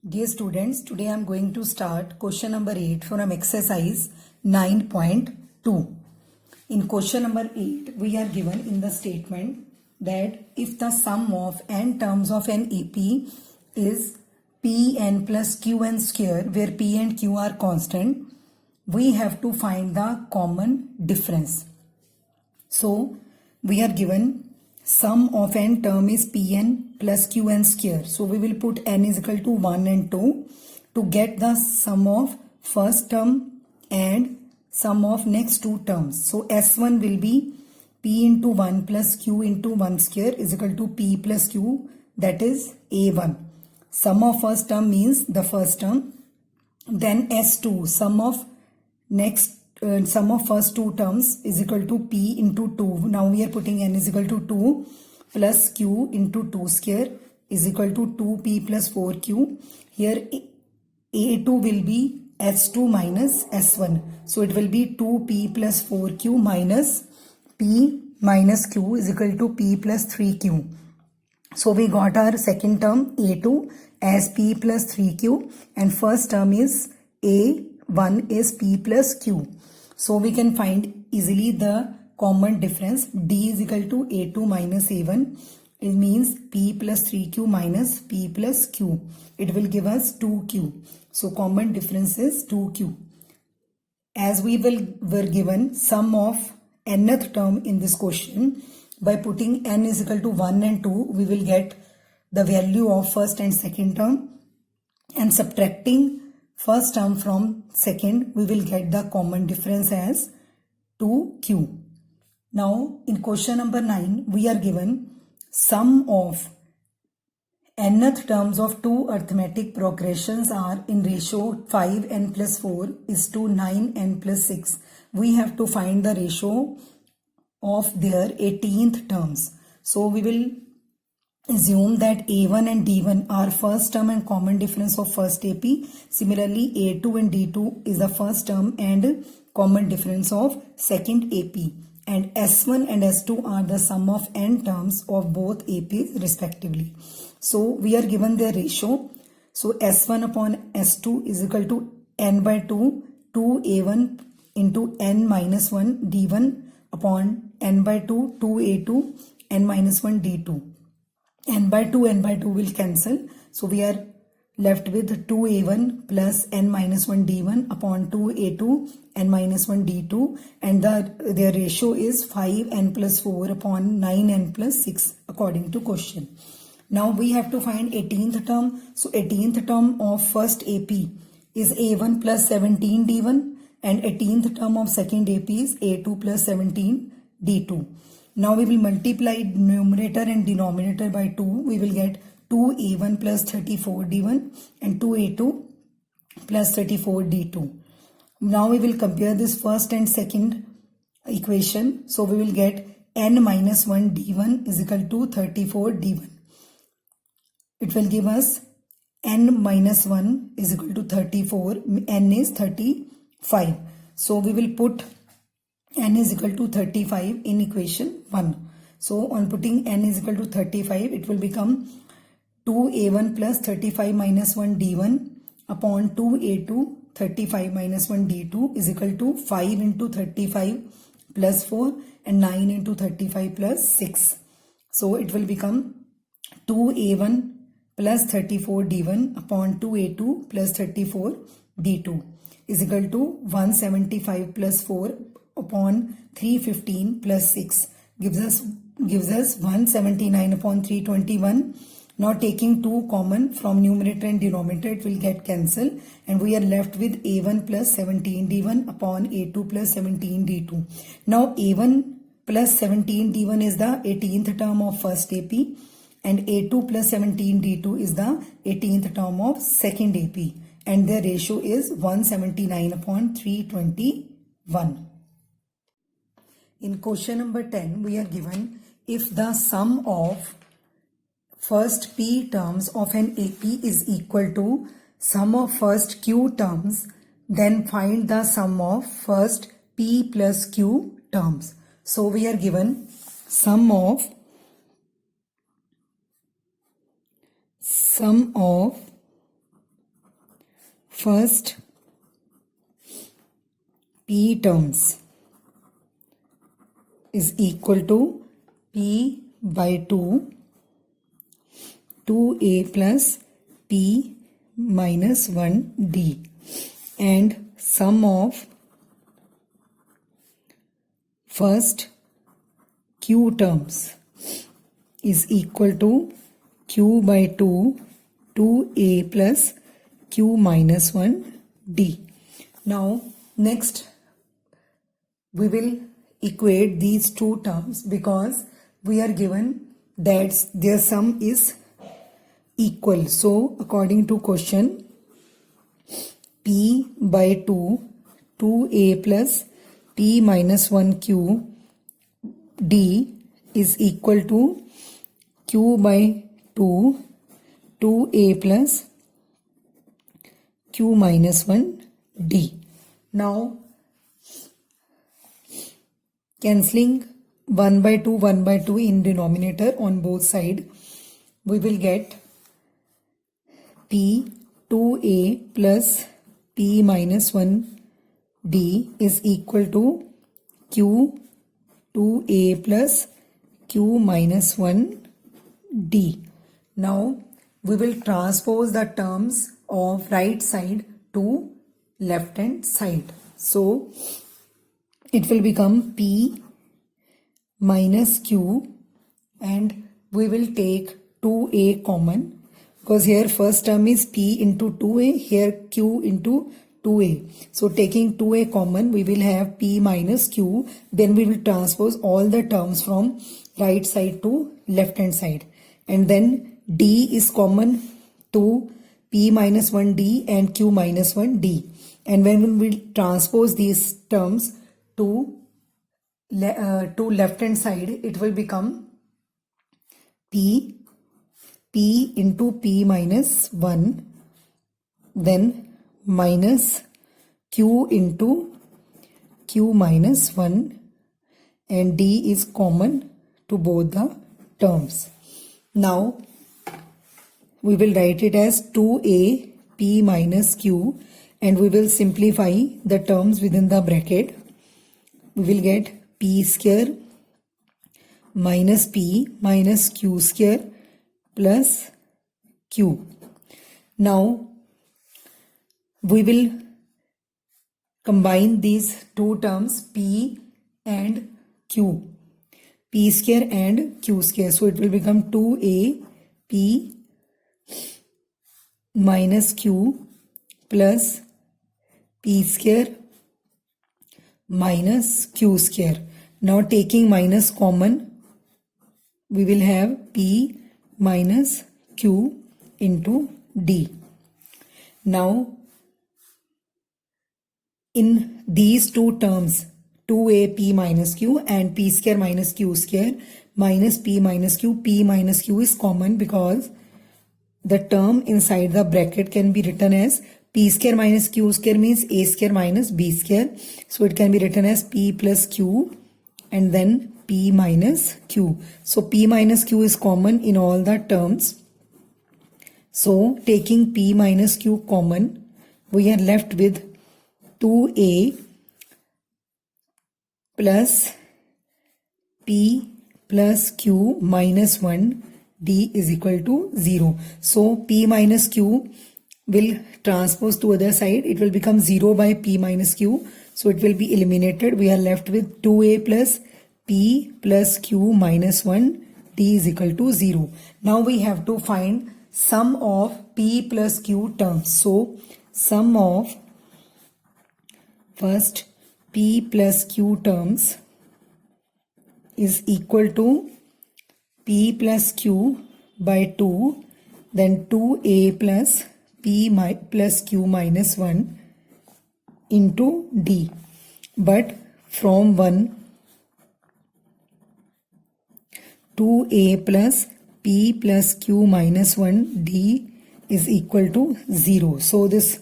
Dear students, today I am going to start question number 8 from exercise 9.2. In question number 8, we are given in the statement that if the sum of n terms of an AP is Pn plus Qn square, where P and Q are constant, we have to find the common difference. So, we are given sum of n term is Pn plus Qn square. So, we will put n is equal to 1 and 2 to get the sum of first term and sum of next two terms. So, S1 will be P into 1 plus Q into 1 square is equal to P plus Q, that is A1. Sum of first term means the first term. Then S2, sum of first two terms is equal to P into 2. Now we are putting n is equal to 2 plus Q into 2 square is equal to 2P plus 4Q. Here A2 will be S2 minus S1. So it will be 2P plus 4Q minus P minus Q is equal to P plus 3Q. So we got our second term A2 as P plus 3Q and first term is A1 is P plus Q. So we can find easily the common difference. D is equal to A2 minus A1. It means P plus 3Q minus P plus Q. It will give us 2Q. So common difference is 2Q. As we were given sum of nth term in this question, by putting n is equal to 1 and 2, we will get the value of first and second term, and subtracting first term from second, we will get the common difference as 2Q. Now, in question number 9, we are given sum of nth terms of two arithmetic progressions are in ratio 5n plus 4 is to 9n plus 6. We have to find the ratio of their 18th terms. So, we will assume that A1 and D1 are first term and common difference of first AP. Similarly, A2 and D2 is the first term and common difference of second AP. And S1 and S2 are the sum of n terms of both APs respectively. So, we are given their ratio. So, S1 upon S2 is equal to n by 2, 2A1 into n minus 1 D1 upon n by 2, 2A2, n minus 1 D2. N by 2 will cancel. So we are left with 2A1 plus n minus 1 D1 upon 2A2 n minus 1 D2, and their ratio is 5n plus 4 upon 9n plus 6 according to question. Now we have to find 18th term. So 18th term of first AP is A1 plus 17 D1 and 18th term of second AP is A2 plus 17 D2. Now we will multiply numerator and denominator by 2. We will get 2A1 plus 34 D1 and 2A2 plus 34 D2. Now we will compare this first and second equation. So we will get n minus 1 D1 is equal to 34 D1. It will give us n minus 1 is equal to 34. N is 35. So we will put n is equal to 35 in equation 1. So on putting n is equal to 35, it will become 2A1 plus 35 minus 1 D1 upon 2A2 35 minus 1 D2 is equal to 5 into 35 plus 4 and 9 into 35 plus 6. So it will become 2A1 plus 34 D1 upon 2A2 plus 34 D2 is equal to 175 plus 4 upon 315 plus 6 gives us 179 upon 321. Now taking 2 common from numerator and denominator, it will get cancelled and we are left with A1 plus 17 D1 upon A2 plus 17 D2. Now A1 plus 17 D1 is the 18th term of first AP and A2 plus 17 D2 is the 18th term of second AP, and their ratio is 179 upon 321. In question number 10, we are given if the sum of first P terms of an AP is equal to sum of first Q terms, then find the sum of first P plus Q terms. So we are given sum of first p terms is equal to p by 2 2a plus p minus 1d, and sum of first q terms is equal to q by 2 2a plus q minus 1d. Now next we will equate these two terms because we are given that their sum is equal. So according to question, p by 2 2a plus p minus 1q d is equal to q by 2 2a plus q minus 1d. Now cancelling 1 by 2 in denominator on both sides, we will get p 2a plus p minus 1d is equal to q 2a plus q minus 1d. Now we will transpose the terms of right side to left hand side. So it will become p minus q, and we will take 2a common because here first term is p into 2a, here q into 2a. So taking 2a common, we will have p minus q. Then we will transpose all the terms from right side to left hand side, and then d is common to p minus 1d and q minus 1d. And when we transpose these terms to left hand side, it will become p into p minus 1, then minus q into q minus 1, and d is common to both the terms. Now we will write it as 2a p minus q, and we will simplify the terms within the bracket. We will get p square minus p minus q square plus q. Now we will combine these two terms p and q, p square and q square. So it will become 2a p minus q plus p square minus q square. Now taking minus common, we will have p minus q into d. Now in these two terms, 2a p minus q and p square minus q square minus p minus q is common because the term inside the bracket can be written as p square minus q square means a square minus b square. So it can be written as p plus q and then p minus q. So p minus q is common in all the terms. So taking p minus q common, we are left with 2a plus p plus q minus 1 d is equal to 0. So p minus q will transpose to other side. It will become 0 by p minus q. So it will be eliminated. We are left with 2a plus p plus q minus 1 d is equal to 0. Now we have to find sum of p plus q terms. So sum of first p plus q terms is equal to p plus q by 2, then 2a plus p plus q minus 1 into d. But from 1, 2a plus p plus q minus 1 d is equal to 0. So this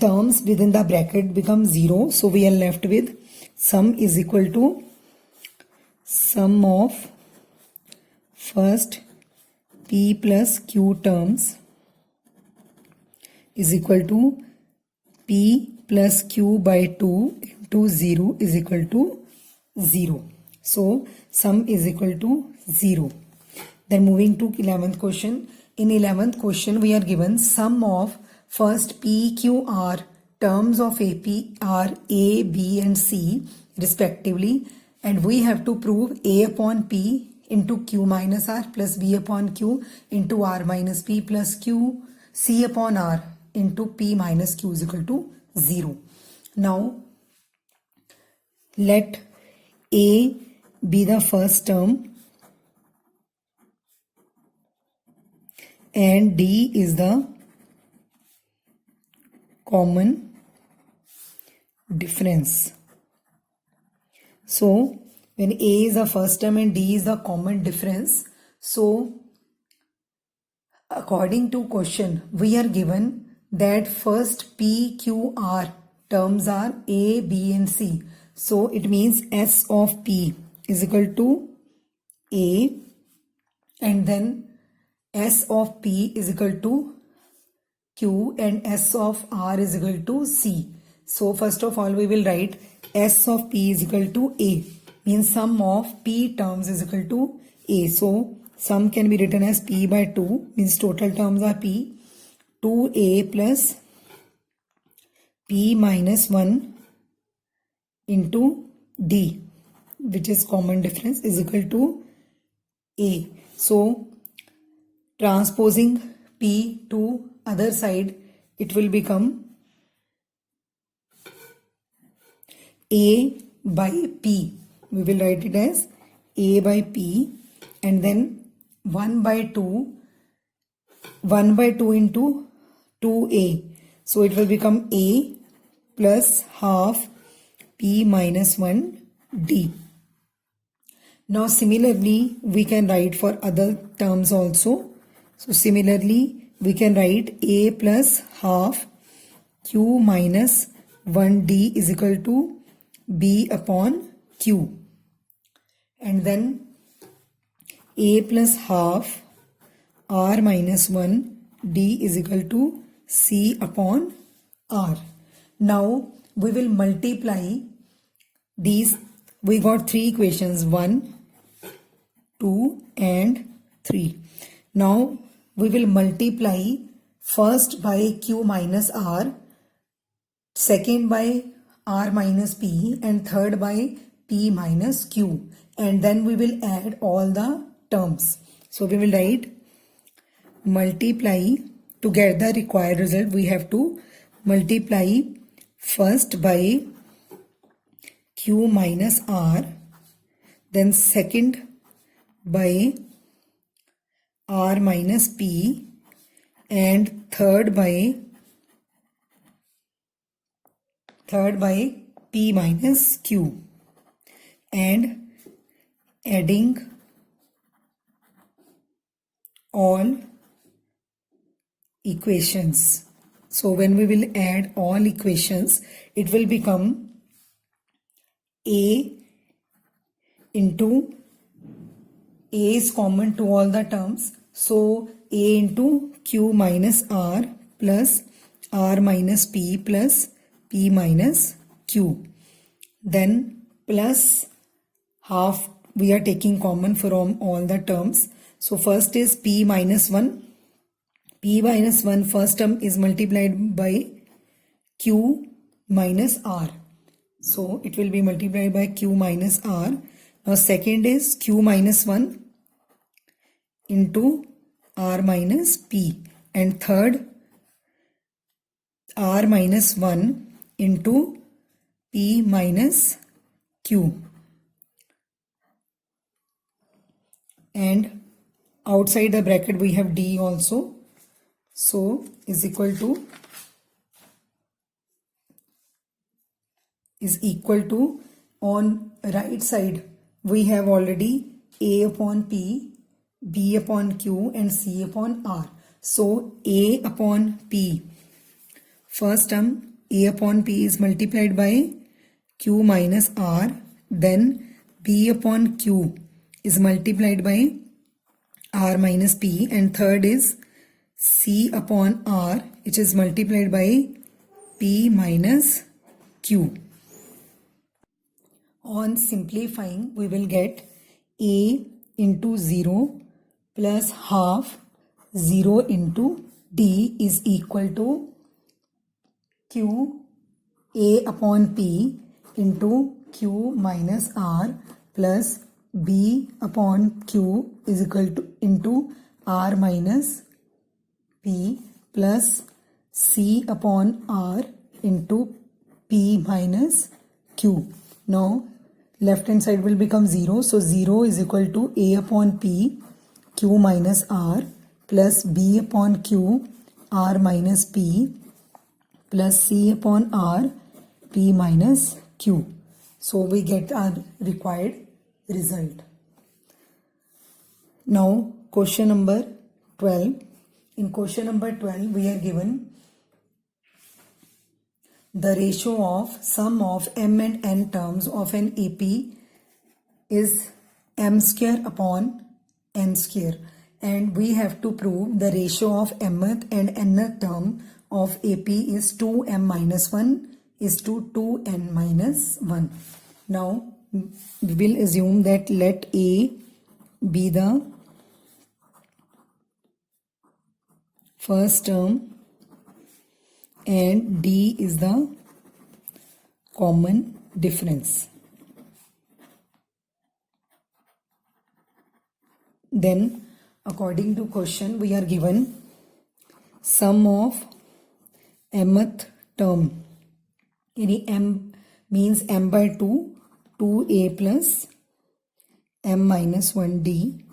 terms within the bracket become 0. So we are left with sum is equal to sum of first p plus q terms is equal to P plus Q by 2 into 0 is equal to 0. So sum is equal to 0. Then moving to 11th question. In 11th question we are given sum of first P, Q, R terms of AP are A, B and C respectively, and we have to prove A upon P into Q minus R plus B upon Q into R minus P plus Q C upon R into P minus Q is equal to 0. Now let A be the first term and D is the common difference. So when A is the first term and D is the common difference, so according to question we are given that first P, Q, R terms are A, B and C. So it means S of P is equal to A and then S of P is equal to Q and S of R is equal to C. So first of all we will write S of P is equal to A, means sum of P terms is equal to A. So sum can be written as P by 2, means total terms are P, 2A plus P minus 1 into D, which is common difference, is equal to A. So transposing P to other side, it will become A by P. We will write it as A by P and then 1 by 2 into 2A. So it will become A plus half P minus 1 D. Now similarly we can write for other terms also. So similarly we can write A plus half Q minus 1D is equal to B upon Q, and then A plus half R minus 1 D is equal to C upon R. Now we will multiply these. We got three equations, 1, 2 and 3. Now we will multiply first by Q minus R, second by R minus P and third by P minus Q, and then we will add all the terms. So we will write multiply. To get the required result we have to multiply first by Q minus R, then second by R minus P and third by P minus Q, and adding all equations. So when we will add all equations, it will become A into A is common to all the terms. So A into Q minus R plus R minus P plus P minus Q. Then plus half we are taking common from all the terms. So first is P minus 1. P minus 1 first term is multiplied by Q minus R. So it will be multiplied by Q minus R. Now second is Q minus 1 into R minus P, and third R minus 1 into P minus Q, and outside the bracket we have D also. So is equal to on right side we have already A upon P, B upon Q and C upon R. So A upon P, first term A upon P is multiplied by Q minus R, then B upon Q is multiplied by R minus P, and third is C upon R, which is multiplied by P minus Q. On simplifying, we will get A into 0 plus half 0 into D is equal to Q A upon P into Q minus R plus B upon Q is equal to into R minus P plus C upon R into P minus Q. Now left hand side will become 0. So 0 is equal to A upon P Q minus R plus B upon Q R minus P plus C upon R P minus Q. So we get our required result. Now question number 12. In question number 12 we are given the ratio of sum of m and n terms of an AP is m square upon n square, and we have to prove the ratio of mth and nth term of AP is 2m minus 1 is to 2n minus 1. Now we will assume that let A be the first term and D is the common difference. Then according to question we are given sum of mth term. Any m means m by 2, 2a plus m minus 1d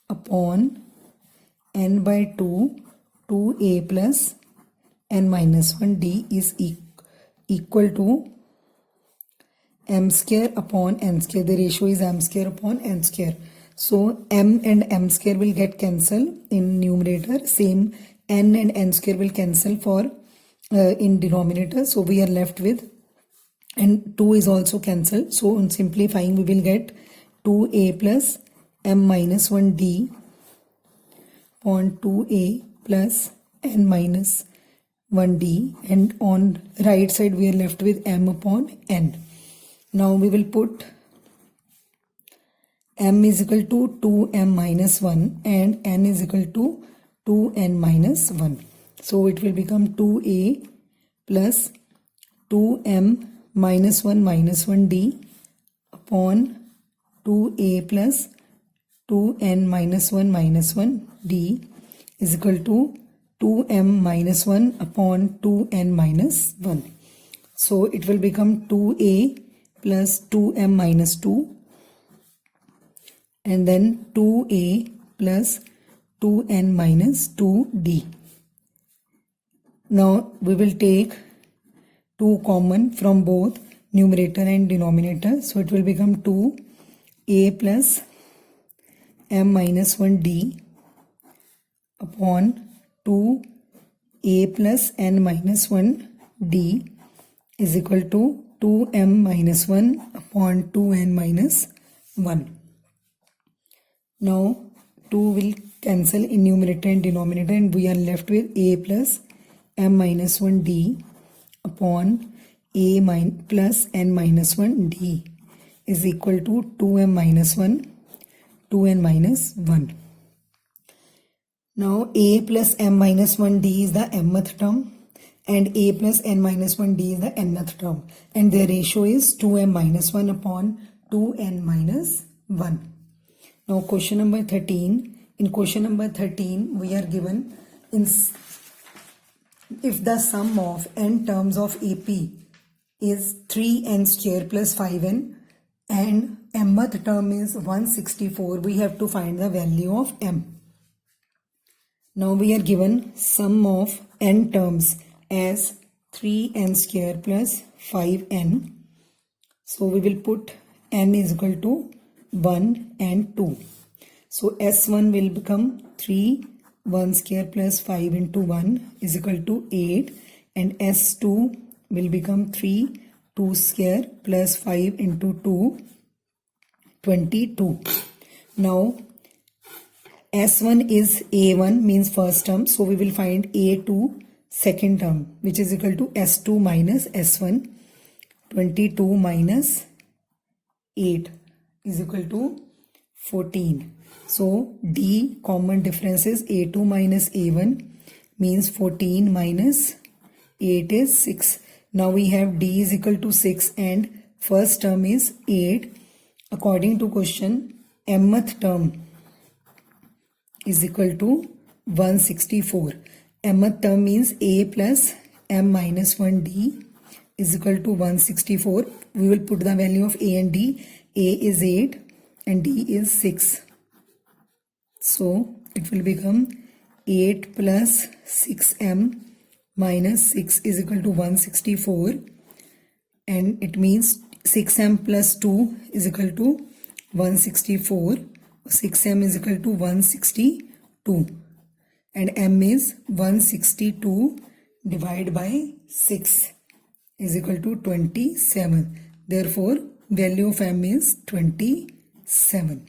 upon n by 2, 2a plus n minus 1d is equal to m square upon n square. The ratio is m square upon n square. So m and m square will get cancelled in numerator. Same n and n square will cancel for in denominator. So we are left with, and 2 is also cancelled. So on simplifying we will get 2a plus m minus 1d upon 2a plus n minus 1d, and on right side we are left with m upon n. Now we will put m is equal to 2m minus 1 and n is equal to 2n minus 1. So it will become 2a plus 2m minus 1d upon 2a plus 2n minus 1d is equal to 2m minus 1 upon 2n minus 1. So it will become 2a plus 2m minus 2 and then 2a plus 2n minus 2d. Now we will take 2 common from both numerator and denominator. So it will become 2a plus m minus 1d upon 2a plus n minus 1d is equal to 2m minus 1 upon 2n minus 1. Now 2 will cancel in numerator and denominator and we are left with a plus m minus 1d upon a plus n minus 1d is equal to 2m minus 1, 2n minus 1. Now a plus m minus 1d is the mth term and a plus n minus 1d is the nth term, and their ratio is 2m minus 1 upon 2n minus 1. Now question number 13. In question number 13 we are given if the sum of n terms of AP is 3n square plus 5n and mth term is 164, we have to find the value of m. Now we are given sum of n terms as 3n square plus 5n. So we will put n is equal to 1 and 2. So S1 will become 3 1 square plus 5 into 1 is equal to 8, and S2 will become 3 2 square plus 5 into 2 22. Now S1 is A1 means first term, so we will find A2 second term, which is equal to S2 minus S1. 22 minus 8 is equal to 14. So D common difference is A2 minus A1 means 14 minus 8 is 6. Now we have D is equal to 6 and first term is 8. According to question, mth term is equal to 164. Mth term means A plus m minus 1 D is equal to 164. We will put the value of A and D. A is 8 and D is 6. So it will become 8 plus 6m minus 6 is equal to 164, and it means 6m plus 2 is equal to 164. 6m is equal to 162 and m is 162 divided by 6 is equal to 27. Therefore, value of m is 27.